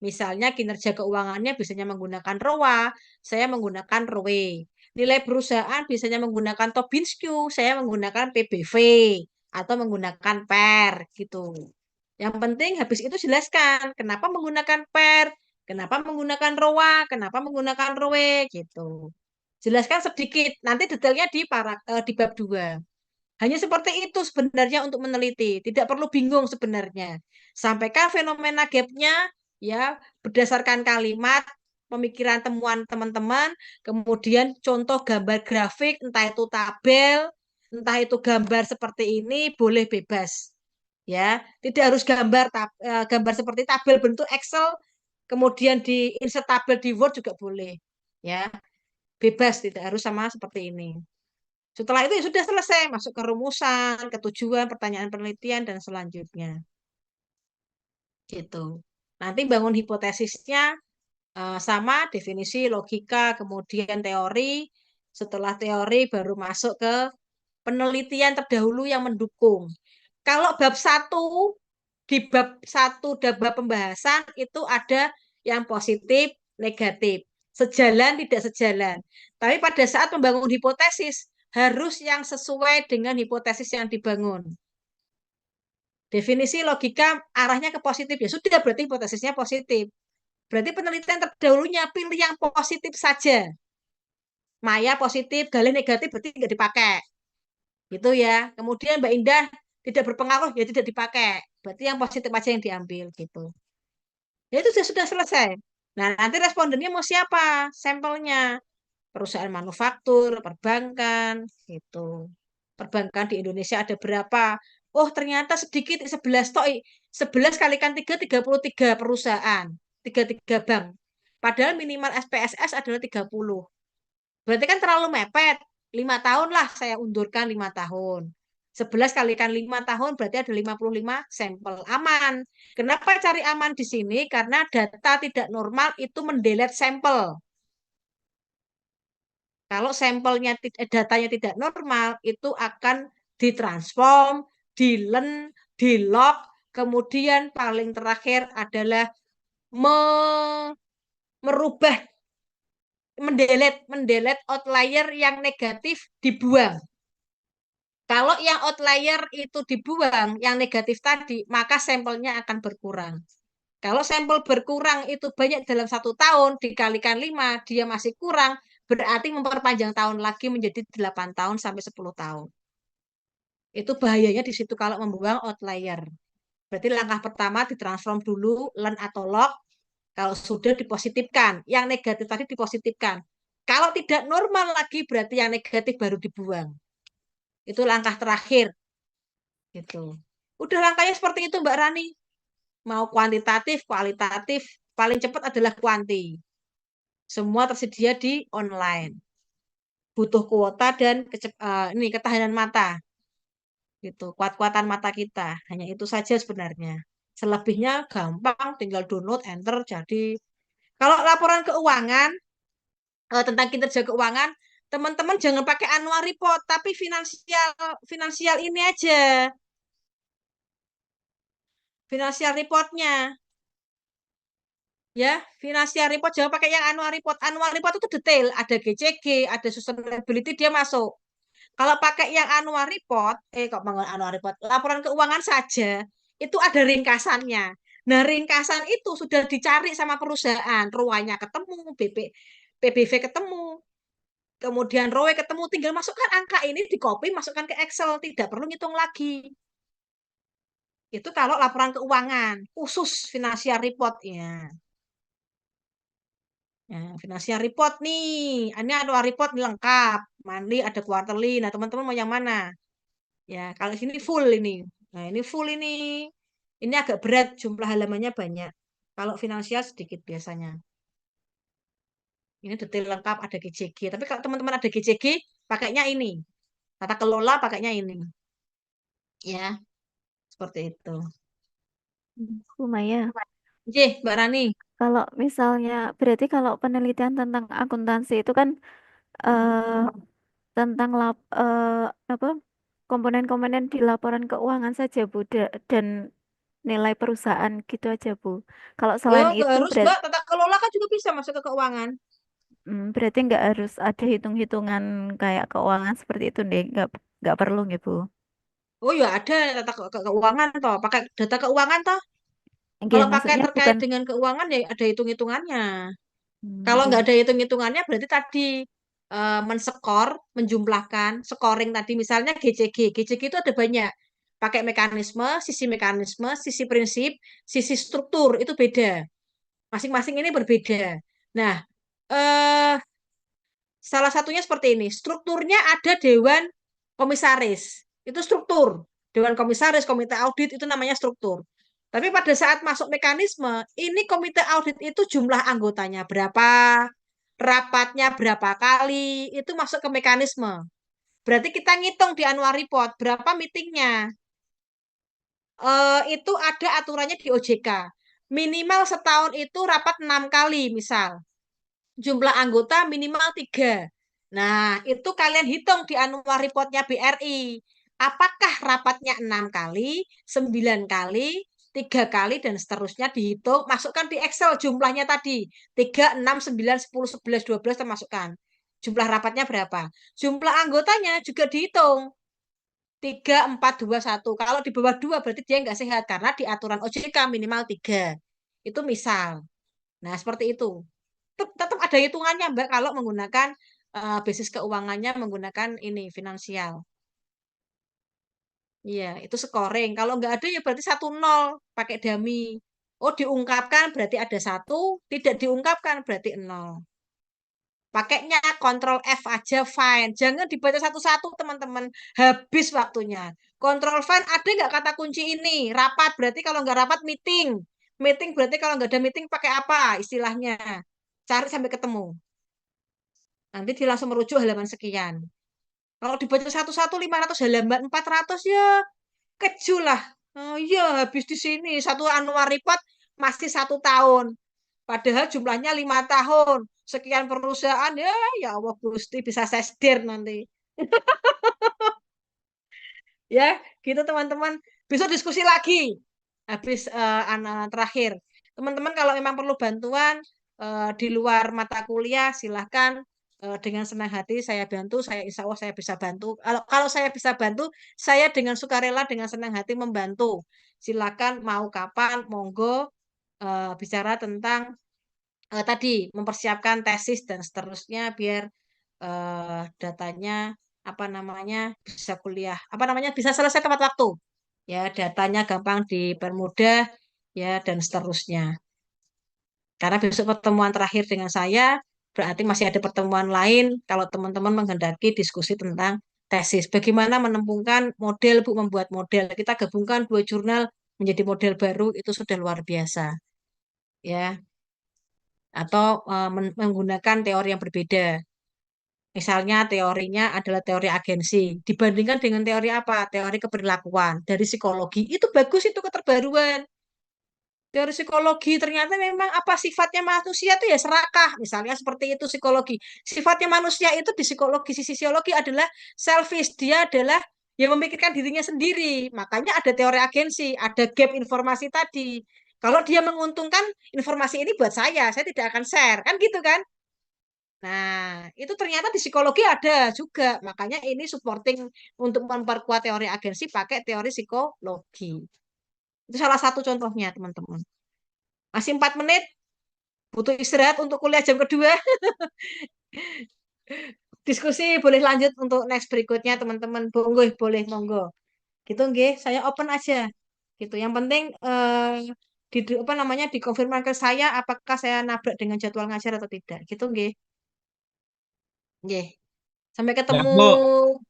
Misalnya kinerja keuangannya biasanya menggunakan ROA, saya menggunakan ROE. Nilai perusahaan biasanya menggunakan Tobin-Skew, saya menggunakan PBV atau menggunakan PER gitu. Yang penting habis itu jelaskan kenapa menggunakan PER, Kenapa menggunakan ROA, kenapa menggunakan ROE gitu. Jelaskan sedikit, nanti detailnya di bab 2. Hanya seperti itu sebenarnya untuk meneliti, tidak perlu bingung sebenarnya. Sampaikan fenomena gapnya ya berdasarkan kalimat, pemikiran temuan teman-teman, kemudian contoh gambar grafik, entah itu tabel, entah itu gambar seperti ini, boleh bebas. Ya, tidak harus gambar seperti tabel bentuk Excel, kemudian di insert tabel di Word juga boleh. Ya, bebas, tidak harus sama seperti ini. Setelah itu ya sudah selesai, masuk ke rumusan, ke tujuan, pertanyaan penelitian, dan selanjutnya. Gitu. Nanti bangun hipotesisnya sama definisi, logika, kemudian teori. Setelah teori baru masuk ke penelitian terdahulu yang mendukung. Kalau bab satu, di bab 1 dan bab pembahasan itu ada yang positif, negatif. Sejalan, tidak sejalan. Tapi pada saat membangun hipotesis, harus yang sesuai dengan hipotesis yang dibangun. Definisi logika arahnya ke positif. Ya sudah, berarti hipotesisnya positif. Berarti penelitian terdahulunya pilih yang positif saja. Maya positif, Galih negatif berarti nggak dipakai. Gitu ya. Kemudian Mbak Indah tidak berpengaruh, ya tidak dipakai. Berarti yang positif aja yang diambil gitu. Ya itu sudah selesai. Nah, nanti respondennya mau siapa? Sampelnya. Perusahaan manufaktur, perbankan, gitu. Perbankan di Indonesia ada berapa? Oh, ternyata sedikit 11 toh. 11 kalikan 3, 33 perusahaan. 33 bank. Padahal minimal SPSS adalah 30. Berarti kan terlalu mepet. 5 tahun lah saya undurkan 5 tahun. 11 kalikan 5 tahun berarti ada 55 sampel. Aman. Kenapa cari aman di sini? Karena data tidak normal itu mendelete sampel. Kalau sampelnya datanya tidak normal, itu akan ditransform, di-learn, di-lock, kemudian paling terakhir adalah merubah, mendelete outlier yang negatif dibuang. Kalau yang outlier itu dibuang, yang negatif tadi, maka sampelnya akan berkurang. Kalau sampel berkurang itu banyak dalam 1 tahun, dikalikan 5, dia masih kurang, berarti memperpanjang tahun lagi menjadi 8 tahun sampai 10 tahun. Itu bahayanya di situ kalau membuang outlier. Berarti langkah pertama ditransform dulu, learn atau lock. Kalau sudah dipositifkan, yang negatif tadi dipositifkan. Kalau tidak normal lagi, berarti yang negatif baru dibuang. Itu langkah terakhir. Gitu. Udah langkahnya seperti itu Mbak Rani. Mau kuantitatif, kualitatif, paling cepat adalah kuanti. Semua tersedia di online. Butuh kuota dan ini ketahanan mata. Gitu, kuat-kuatan mata kita. Hanya itu saja sebenarnya. Selebihnya gampang, tinggal download, enter, jadi. Kalau laporan keuangan, tentang kinerja keuangan, teman-teman jangan pakai annual report, tapi finansial finansial ini aja, finansial reportnya. Ya, financial report jangan pakai yang annual report. Annual report itu detail, ada GCG, ada sustainability dia masuk. Kalau pakai yang annual report, kok bangun annual report, laporan keuangan saja, itu ada ringkasannya. Nah, ringkasan itu sudah dicari sama perusahaan, ROA-nya ketemu, PBV ketemu, kemudian ROE ketemu, tinggal masukkan angka ini di copy, masukkan ke Excel, tidak perlu ngitung lagi. Itu kalau laporan keuangan, khusus financial report ya. Ya, financial report nih, ini annual report nih lengkap, monthly ada quarterly. Nah, teman-teman mau yang mana? Ya, kalau sini full ini. Nah, ini full ini. Ini agak berat, jumlah halamannya banyak. Kalau finansial sedikit biasanya. Ini detail lengkap, ada GCG. Tapi kalau teman-teman ada GCG, pakainya ini. Tata kelola pakainya ini. Ya, seperti itu. Lumayan. Oke, Mbak Rani. Kalau misalnya, berarti kalau penelitian tentang akuntansi itu kan eh, tentang apa komponen-komponen di laporan keuangan saja, Bu, dan nilai perusahaan gitu aja, Bu. Kalau Ya, selain nggak itu harus, Mbak. Tata kelola kan juga bisa masuk ke keuangan. berarti nggak harus ada hitung-hitungan kayak keuangan seperti itu deh, nggak perlu gitu, Bu. Oh ya, ada tata keuangan toh. Pakai data keuangan toh. Oke, Kalau pakai maksudnya terkait bukan. dengan keuangan ya ada hitung-hitungannya. Kalau nggak Oke. ada hitung-hitungannya berarti tadi menskor, menjumlahkan, scoring tadi misalnya GCG. GCG itu ada banyak. Pakai mekanisme, sisi prinsip, sisi struktur itu beda. Masing-masing ini berbeda. Nah, eh, salah satunya seperti ini. Strukturnya ada dewan komisaris. Itu struktur. Dewan komisaris, komite audit itu namanya struktur. Tapi pada saat masuk mekanisme, ini komite audit itu jumlah anggotanya berapa, rapatnya berapa kali, itu masuk ke mekanisme. Berarti kita ngitung di annual report berapa meetingnya. Itu ada aturannya di OJK. Minimal setahun itu rapat 6 kali misal. Jumlah anggota minimal 3. Nah, itu kalian hitung di annual reportnya BRI. Apakah rapatnya 6 kali, 9 kali, 3 kali, dan seterusnya dihitung. Masukkan di Excel jumlahnya tadi. 3, 6, 9, 10, 11, 12 termasukkan. Jumlah rapatnya berapa? Jumlah anggotanya juga dihitung. 3, 4, 2, 1. Kalau di bawah 2 berarti dia nggak sehat. Karena di aturan OJK minimal 3. Itu misal. Nah, seperti itu. Tetap ada hitungannya, Mbak, kalau menggunakan basis keuangannya menggunakan ini finansial. Iya, itu scoring. Kalau nggak ada ya berarti 1-0 pakai dummy. Oh, diungkapkan berarti ada 1, tidak diungkapkan berarti 0. Pakainya Control F aja fine. Jangan dibaca satu-satu, teman-teman. Habis waktunya. Control fine ada nggak kata kunci ini? Rapat berarti kalau nggak rapat meeting. Meeting berarti kalau nggak ada meeting pakai apa istilahnya? Cari sampai ketemu. Nanti dia langsung merujuk halaman sekian. Kalau dibaca satu-satu 500 halaman 400 ya keju lah. Oh iya habis di sini satu annual report masih 1 tahun. Padahal jumlahnya 5 tahun. Sekian perusahaan ya ya Allah Gusti bisa sesdir nanti. Ya gitu teman-teman. Besok diskusi lagi. Habis anak terakhir. Teman-teman kalau memang perlu bantuan di luar mata kuliah silahkan dengan senang hati saya bantu. Saya insya Allah saya bisa bantu. Kalau saya bisa bantu, saya dengan sukarela dengan senang hati membantu. Silakan mau kapan, monggo bicara tentang tadi mempersiapkan tesis dan seterusnya biar datanya apa namanya bisa kuliah, apa namanya bisa selesai tepat waktu. Ya, datanya gampang dipermudah ya dan seterusnya. Karena besok pertemuan terakhir dengan saya, berarti masih ada pertemuan lain kalau teman-teman menghendaki diskusi tentang tesis. Bagaimana menemukan model, Bu, membuat model. Kita gabungkan 2 jurnal menjadi model baru itu sudah luar biasa. Ya, atau menggunakan teori yang berbeda. Misalnya teorinya adalah teori agensi. Dibandingkan dengan teori apa? Teori keberlakuan. Dari psikologi. Itu bagus itu keterbaruan. Teori psikologi ternyata memang apa sifatnya manusia itu ya serakah. Misalnya seperti itu psikologi. Sifatnya manusia itu di psikologi, sisi sisiologi adalah selfish. Dia adalah yang memikirkan dirinya sendiri. Makanya ada teori agensi, ada gap informasi tadi. Kalau dia menguntungkan informasi ini buat saya tidak akan share. Kan gitu kan? Nah, itu ternyata di psikologi ada juga. Makanya ini supporting untuk memperkuat teori agensi pakai teori psikologi. Itu salah satu contohnya, teman-teman. Masih 4 menit, butuh istirahat untuk kuliah jam kedua. Diskusi boleh lanjut untuk next berikutnya, teman-teman. Monggo, boleh, monggo. Gitu, nggih. Saya open aja. Gitu. Yang penting apa namanya dikonfirmasi ke saya apakah saya nabrak dengan jadwal ngajar atau tidak. Gitu, nggih. Nggih. Sampai Ya, ketemu. Bu.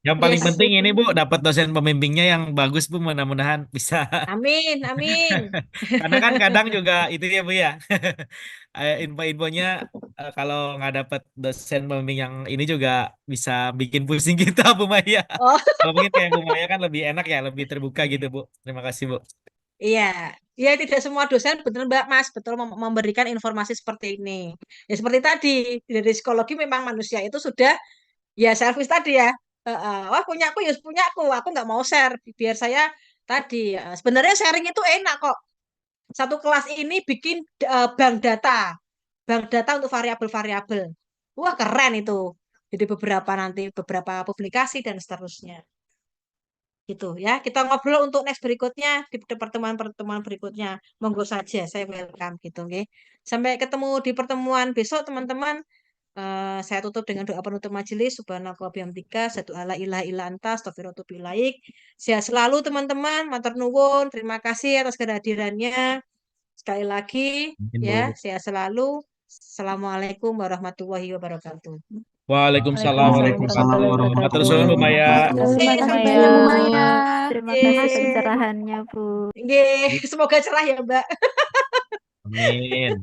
Yang paling Yes. penting ini, Bu, dapat dosen pembimbingnya yang bagus, Bu. Mudah-mudahan bisa. Amin, amin. Karena kan kadang juga itu ya, Bu ya. Info-infonya kalau nggak dapat dosen pembimbing yang ini juga bisa bikin pusing kita, Bu Maya. Oh, Kalau mungkin kayak Bu Maya kan lebih enak ya, lebih terbuka gitu, Bu. Terima kasih, Bu. iya. Ya, tidak semua dosen betul Mbak Mas, betul memberikan informasi seperti ini. Ya seperti tadi, dari psikologi memang manusia itu sudah ya service tadi ya. Wah, punya aku ya punya aku nggak mau share biar saya tadi. Sebenarnya sharing itu enak kok. Satu kelas ini bikin bank data untuk variabel-variabel. Wah, keren itu. Jadi beberapa publikasi dan seterusnya. Gitu ya. Kita ngobrol untuk next berikutnya di pertemuan-pertemuan berikutnya. Monggo saja, saya welcome gitu, nggih. Sampai ketemu di pertemuan besok, teman-teman. Saya tutup dengan doa penutup majelis. Subhanallah wa bihamdika, asyhadu alla ilaha illa anta, astaghfiruka wa atubu ilaik. Sehat selalu teman-teman. Matur nuwun. Terima kasih atas kehadirannya. Sekali lagi Mungkin, Bu. ya, sehat selalu. Assalamualaikum warahmatullahi wabarakatuh. Waalaikumsalam Waalaikumsalam warahmatullahi warahmatullahi wabarakatuh. Matur wabarakatuh. suwun, Bu Maya. Terima Sampai kasih banyak Bu Bu. Maya. Terima Nggih. kasih pencerahannya Bu. Nggih, semoga cerah ya, Mbak. Amin.